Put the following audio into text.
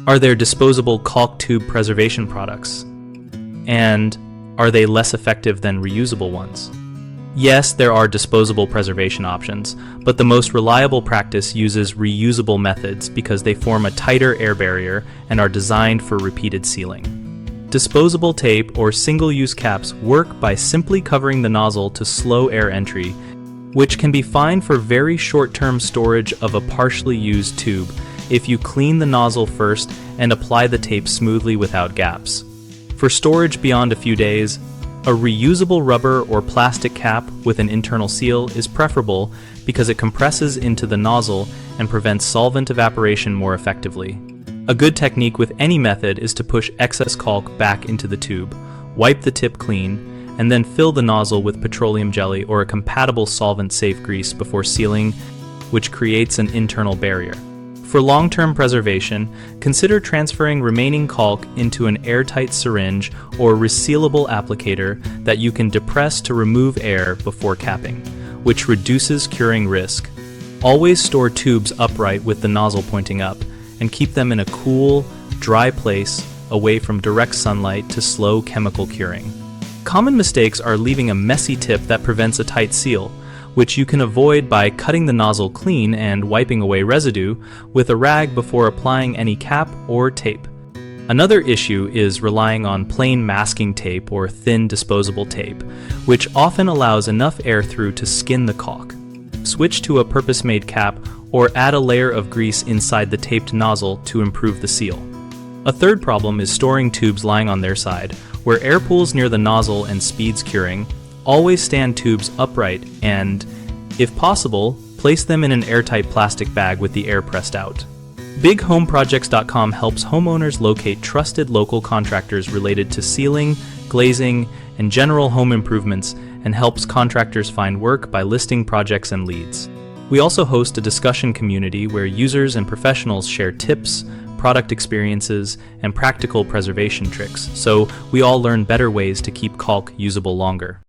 Are there disposable caulk tube preservation products? And are they less effective than reusable ones? Yes, there are disposable preservation options, but the most reliable practice uses reusable methods because they form a tighter air barrier and are designed for repeated sealing. Disposable tape or single-use caps work by simply covering the nozzle to slow air entry, which can be fine for very short-term storage of a partially used tube if you clean the nozzle first and apply the tape smoothly without gaps. For storage beyond a few days, a reusable rubber or plastic cap with an internal seal is preferable because it compresses into the nozzle and prevents solvent evaporation more effectively. A good technique with any method is to push excess caulk back into the tube, wipe the tip clean, and then fill the nozzle with petroleum jelly or a compatible solvent-safe grease before sealing, which creates an internal barrier. For long-term preservation, consider transferring remaining caulk into an airtight syringe or resealable applicator that you can depress to remove air before capping, which reduces curing risk. Always store tubes upright with the nozzle pointing up, and keep them in a cool, dry place away from direct sunlight to slow chemical curing. Common mistakes are leaving a messy tip that prevents a tight seal, which you can avoid by cutting the nozzle clean and wiping away residue with a rag before applying any cap or tape. Another issue is relying on plain masking tape or thin disposable tape, which often allows enough air through to skin the caulk. Switch to a purpose-made cap or add a layer of grease inside the taped nozzle to improve the seal. A third problem is storing tubes lying on their side, where air pools near the nozzle and speeds curing. Always stand tubes upright and, if possible, place them in an airtight plastic bag with the air pressed out. BigHomeProjects.com helps homeowners locate trusted local contractors related to sealing, glazing, and general home improvements, and helps contractors find work by listing projects and leads. We also host a discussion community where users and professionals share tips, product experiences, and practical preservation tricks, so we all learn better ways to keep caulk usable longer.